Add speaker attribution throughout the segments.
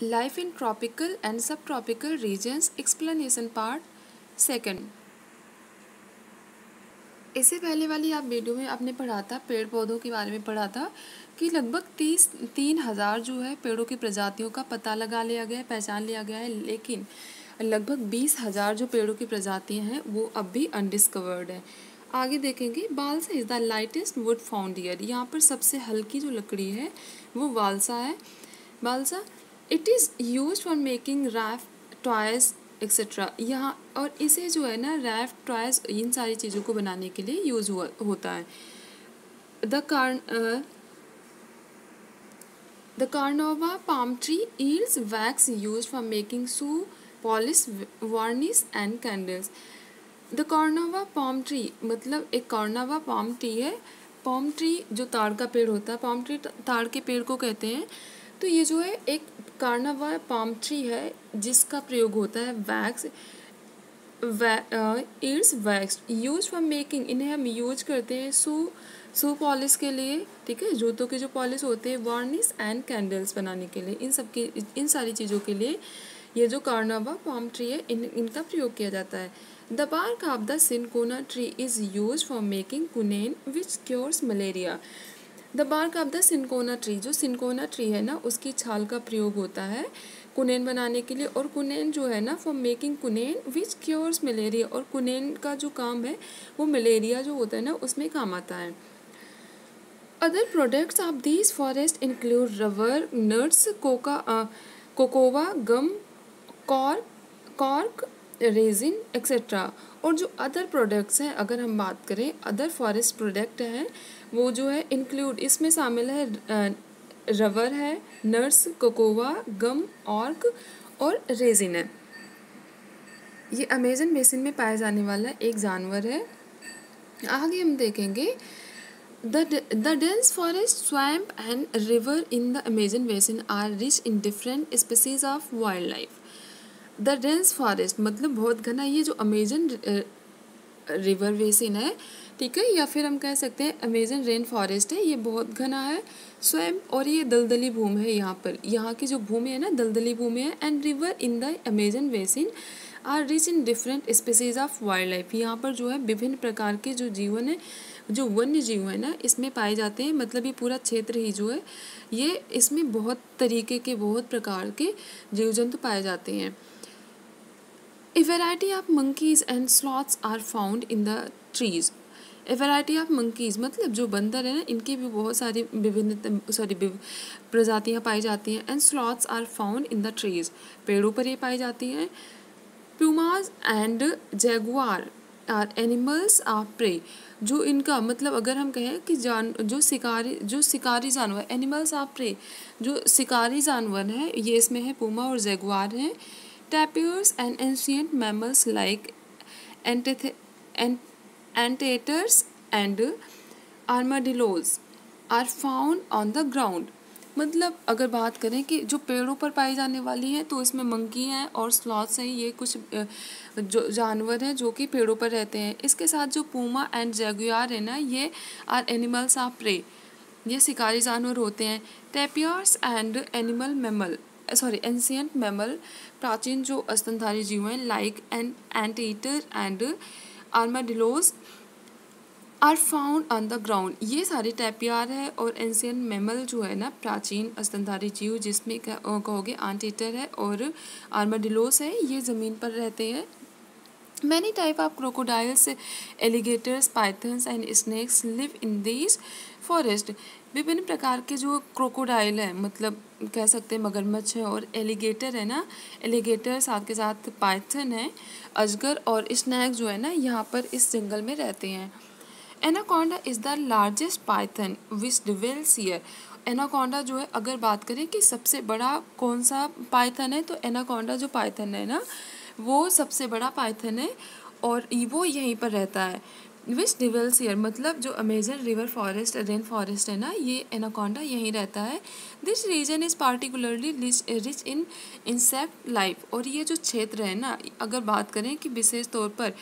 Speaker 1: Life in tropical and sub tropical regions explanation part second. इससे पहले वाली आप वीडियो में आपने पढ़ा था, पेड़ पौधों के बारे में पढ़ा था कि लगभग 3,000 जो है पेड़ों की प्रजातियों का पता लगा लिया गया है, पहचान लिया गया है, लेकिन लगभग 20,000 जो पेड़ों की प्रजातियां हैं वो अब भी अनडिस्कवर्ड है। आगे देखेंगे, balsa is the lightest would found here. यहाँ पर सबसे हल्की जो लकड़ी है वो बालसा है। Balsa it is use for making raft, toys etcetera. यहाँ और इसे जो है ना राफ्ट, टॉयज, इन सारी चीज़ों को बनाने के लिए यूज होता है। The The Carnauba palm tree yields wax used for making shoe polish, varnish and candles. The carnauba palm tree मतलब एक कार्नावा पाम ट्री है। पाम ट्री जो ताड़ का पेड़ होता है, पाम ट्री ताड़ के पेड़ को कहते हैं। तो ये जो है एक कार्नावा पाम ट्री है जिसका प्रयोग होता है wax, it's wax use for making. इन्हें हम यूज करते हैं शू पॉलिश के लिए, ठीक है, जूतों के जो पॉलिश होते हैं, वार्निश एंड कैंडल्स बनाने के लिए, इन सारी चीज़ों के लिए ये जो कार्नावा पाम ट्री है इनका प्रयोग किया जाता है। The bark of the cinchona tree is use for making quinine which cures malaria. The bark of the cinchona tree, जो सिनकोना ट्री है ना उसकी छाल का प्रयोग होता है कुनेन बनाने के लिए। और कुनेन जो है ना for making quinine which cures malaria, और कुनेन का जो काम है वो मलेरिया जो होता है ना उसमें काम आता है। Other products of this forest include rubber, nuts, cocoa, gum, cork, resin etcetera. और जो अदर प्रोडक्ट्स हैं, अगर हम बात करें अदर फॉरेस्ट प्रोडक्ट हैं, वो जो है इंक्लूड, इसमें शामिल है रबर है, नट्स, कोकोवा, गम, ऑर्क और रेजिन है। ये अमेजन बेसिन में पाया जाने वाला एक जानवर है। आगे हम देखेंगे, The dense forest, swamp and river in the Amazon basin are rich in different species of wildlife. The dense forest मतलब बहुत घना, ये जो अमेजन रिवर बेसिन है, ठीक है, या फिर हम कह सकते हैं अमेजन रेन फॉरेस्ट है, ये बहुत घना है। स्वयं और ये दलदली भूमि है, यहाँ पर यहाँ की जो भूमि है ना दलदली भूमि है। And river in the Amazon basin are rich in different species of wildlife. यहाँ पर जो है विभिन्न प्रकार के जो जीवन है, जो वन्य जीव है ना इसमें पाए जाते हैं। मतलब ये पूरा क्षेत्र ही जो है ये इसमें बहुत तरीके के, बहुत प्रकार के जीव जंतु पाए जाते हैं। A variety of monkeys and sloths are found in the trees. A variety of monkeys मतलब जो बंदर है ना इनकी भी बहुत सारी प्रजातियाँ पाई जाती हैं। And sloths are found in the trees, पेड़ों पर ये पाई जाती हैं। Pumas and jaguar are animals of prey. जो इनका मतलब अगर हम कहें कि जो शिकारी जानवर, एनिमल्स ऑफ प्रे, जो शिकारी जानवर हैं ये इसमें है पूमा और जैगुआर हैं। Tapirs and ancient mammals like anteaters and armadillos are found on the ground. मतलब अगर बात करें कि जो पेड़ों पर पाई जाने वाली हैं तो इसमें मंकी हैं और स्लॉथ्स हैं, ये कुछ जो जानवर हैं जो कि पेड़ों पर रहते हैं। इसके साथ जो पूमा एंड जैगुआर है ना ये आर एनिमल्स ऑफ प्रे, ये शिकारी जानवर होते हैं। टैपियर्स एंड एंशिएंट मैमल, प्राचीन जो स्तनधारी जीव हैं like ant eater and armadillos are found on the ground. ये सारे टैपियर है और एंशिएंट मैमल जो है ना प्राचीन स्तनधारी जीव, जिसमें कहोगे एंट ईटर है और आर्माडिलोस है, ये ज़मीन पर रहते हैं। Many type of crocodiles, alligators, pythons and snakes live in these forest. विभिन्न प्रकार के जो क्रोकोडाइल है मतलब कह सकते हैं मगरमच्छ है, और एलिगेटर है ना, एलिगेटर साथ के साथ पाइथन है, अजगर और स्नैक जो है ना यहाँ पर इस जंगल में रहते हैं। Anaconda is the largest Python which dwells here. Anaconda जो है, अगर बात करें कि सबसे बड़ा कौन सा पाइथन है, तो एनाकोंडा जो पाइथन है ना वो सबसे बड़ा पाइथन है और वो यहीं पर रहता है। विच डिवेल्स हियर मतलब जो Amazon river forest, rain forest है ना, ये एनाकोंडा यहीं रहता है। This region is particularly rich in insect life. और ये जो क्षेत्र है ना, अगर बात करें कि विशेष तौर पर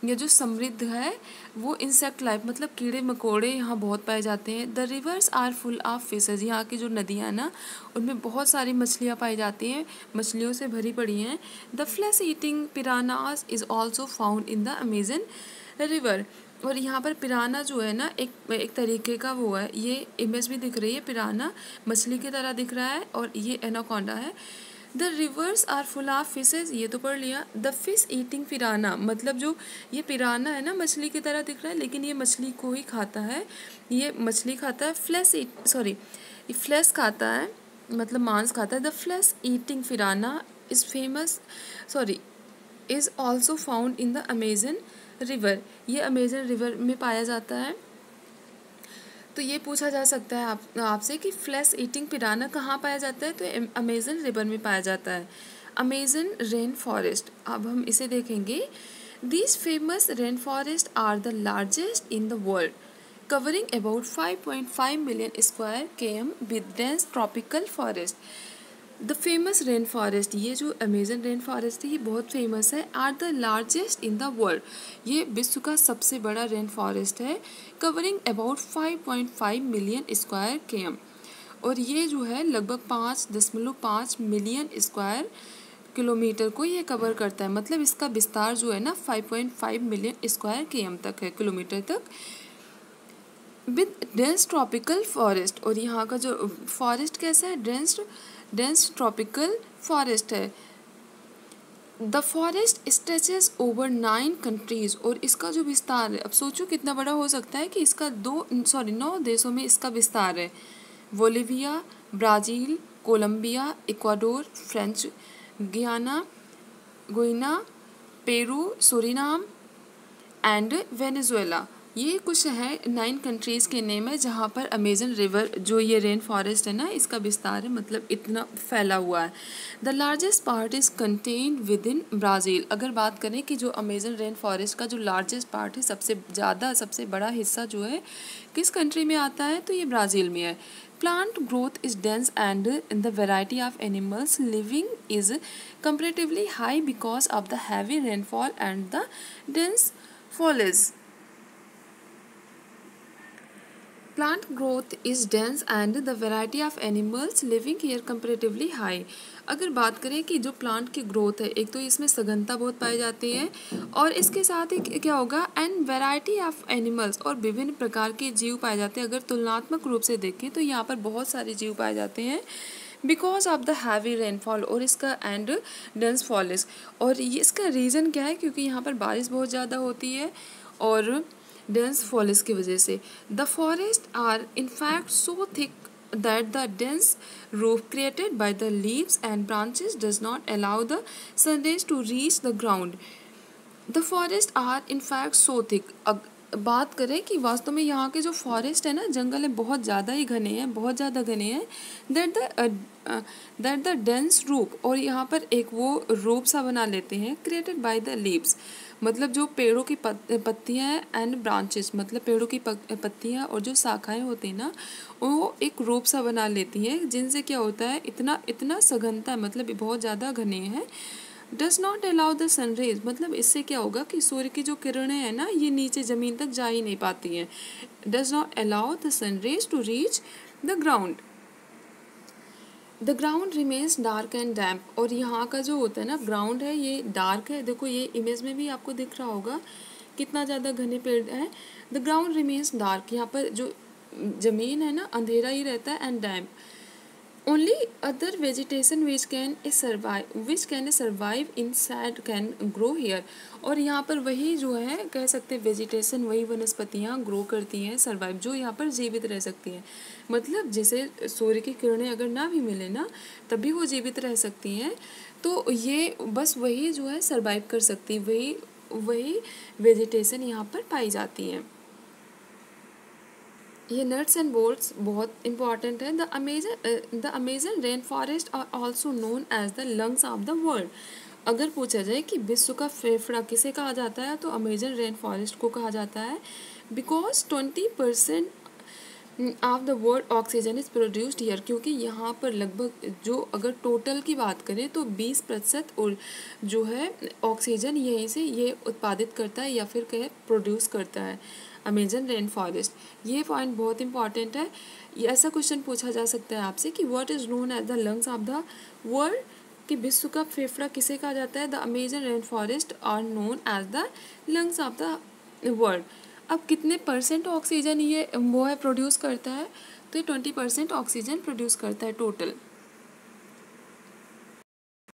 Speaker 1: ये जो समृद्ध है वो इंसेक्ट लाइफ, मतलब कीड़े मकोड़े यहाँ बहुत पाए जाते हैं। The rivers are full of fishes, यहाँ की जो नदियाँ ना उनमें बहुत सारी मछलियाँ पाई जाती हैं, मछलियों से भरी पड़ी हैं। The flesh eating piranhas is also found in the Amazon river. और यहाँ पर पिराना जो है ना एक तरीके का वो है, ये इमेज भी दिख रही है, पिराना मछली की तरह दिख रहा है और ये एनाकोंडा है। The rivers are full of fishes, ये तो पढ़ लिया। द फिश ईटिंग पिराना, मतलब जो ये पिराना है ना मछली की तरह दिख रहा है लेकिन ये मछली को ही खाता है, ये मछली खाता है। फ्लैश खाता है, मतलब मांस खाता है। The flesh eating पिराना is famous is also found in the Amazon river, ये अमेजन रिवर में पाया जाता है। तो ये पूछा जा सकता है आपसे कि फ्लैश ईटिंग पिराना कहाँ पाया जाता है, तो अमेजन रिवर में पाया जाता है। अमेजन रेन फॉरेस्ट, अब हम इसे देखेंगे। These famous rain forest are the largest in the world, covering about 5.5 million square km with dense tropical forest. The famous rain forest, ये जो अमेजन रेन फॉरेस्ट है ये बहुत फेमस है। Are the largest in the world, ये विश्व का सबसे बड़ा रेन फॉरेस्ट है। Covering about 5.5 million square km, और ये जो है लगभग 5.5 मिलियन स्क्वायर किलोमीटर को ये कवर करता है, मतलब इसका विस्तार जो है ना 5.5 मिलियन स्क्वायर km तक है, किलोमीटर तक। विद डेंस ट्रॉपिकल फॉरेस्ट, और यहाँ का जो फॉरेस्ट कैसा है, डेंस ट्रॉपिकल फॉरेस्ट है। The forest stretches over 9 countries, और इसका जो विस्तार है, अब सोचो कितना बड़ा हो सकता है कि इसका 9 देशों में इसका विस्तार है। Bolivia, Brazil, Colombia, Ecuador, French Guiana, Peru, Suriname and Venezuela, ये कुछ है 9 कंट्रीज़ के नेम है जहाँ पर अमेजन रिवर जो ये रेन फॉरेस्ट है ना इसका विस्तार है, मतलब इतना फैला हुआ है। The largest part is contained with in Brazil, अगर बात करें कि जो अमेजन रेन फॉरेस्ट का जो लार्जेस्ट पार्ट है, सबसे बड़ा हिस्सा जो है किस कंट्री में आता है, तो ये ब्राज़ील में है। Plant growth is dense and the variety of animals living is comparatively high because of the heavy rainfall and the dense foliage. Plant growth is dense and the variety of animals living here comparatively high. अगर बात करें कि जो plant की growth है, एक तो इसमें सघनता बहुत पाई जाती है और इसके साथ ही क्या होगा, एंड वैरायटी ऑफ एनिमल्स, और विभिन्न प्रकार के जीव पाए जाते हैं। अगर तुलनात्मक रूप से देखें तो यहाँ पर बहुत सारे जीव पाए जाते हैं because of the heavy rainfall और इसका एंड डेंस फॉलेज। और ये इसका रीज़न क्या है, क्योंकि यहाँ पर बारिश बहुत ज़्यादा होती है और डेंस फॉलेज की वजह से। The forest are in fact so thick that the dense roof created by the leaves and branches does not allow the sun rays to reach the ground. The forests are in fact so thick. बात करें कि वास्तव में यहाँ के जो forest है ना, जंगल है, बहुत ज़्यादा ही घने हैं, बहुत ज़्यादा घने हैं। दैट द डेंस रूप, और यहाँ पर एक वो रूप सा बना लेते हैं, क्रिएटेड बाय द लीव्स, मतलब जो पेड़ों की पत्तियाँ हैं, एंड ब्रांचेस, मतलब पेड़ों की पत्तियाँ और जो शाखाएं होती हैं ना, वो एक रूप सा बना लेती हैं, जिनसे क्या होता है, इतना सघनता है, मतलब बहुत ज़्यादा घने हैं। Does not allow the sun rays, मतलब इससे क्या होगा कि सूर्य की जो किरणें हैं ना ये नीचे ज़मीन तक जा ही नहीं पाती हैं। Does not allow the sunrays to reach the ground. The ground remains dark and damp, और यहाँ का जो होता है ना ग्राउंड है ये डार्क है, देखो ये इमेज में भी आपको दिख रहा होगा कितना ज़्यादा घने पेड़ हैं। द ग्राउंड रिमेन्स डार्क, यहाँ पर जो ज़मीन है ना अंधेरा ही रहता है, and damp. Only other vegetation which can survive in shade can grow here, और यहाँ पर वही जो है कह सकते हैं वेजिटेशन, वही वनस्पतियाँ ग्रो करती हैं, सर्वाइव, जो यहाँ पर जीवित रह सकती हैं। मतलब जैसे सूर्य की किरणें अगर ना भी मिले ना तभी वो जीवित रह सकती हैं, तो ये बस वही जो है सर्वाइव कर सकती, वही वेजिटेशन यहाँ पर पाई जाती हैं। ये नट्स एंड बोल्ट्स बहुत इंपॉर्टेंट है। The Amazon rain forest are also known as the lungs of the world. अगर पूछा जाए कि विश्व का फेफड़ा किसे कहा जाता है, तो अमेजन रेन फॉरेस्ट को कहा जाता है, because of the word oxygen is produced here, क्योंकि यहाँ पर लगभग जो अगर टोटल की बात करें तो 20% और जो है ऑक्सीजन यहीं से ये उत्पादित करता है या फिर कहे प्रोड्यूस करता है अमेजन रेन फॉरेस्ट। ये पॉइंट बहुत इंपॉर्टेंट है। ये ऐसा क्वेश्चन पूछा जा सकता है आपसे कि what is known as the lungs of the world, कि विश्व का फेफड़ा किसे कहा जाता है। The Amazon rain forest are known as the lungs of the world. अब कितने परसेंट ऑक्सीजन ये वो है प्रोड्यूस करता है, तो ये 20% ऑक्सीजन प्रोड्यूस करता है टोटल।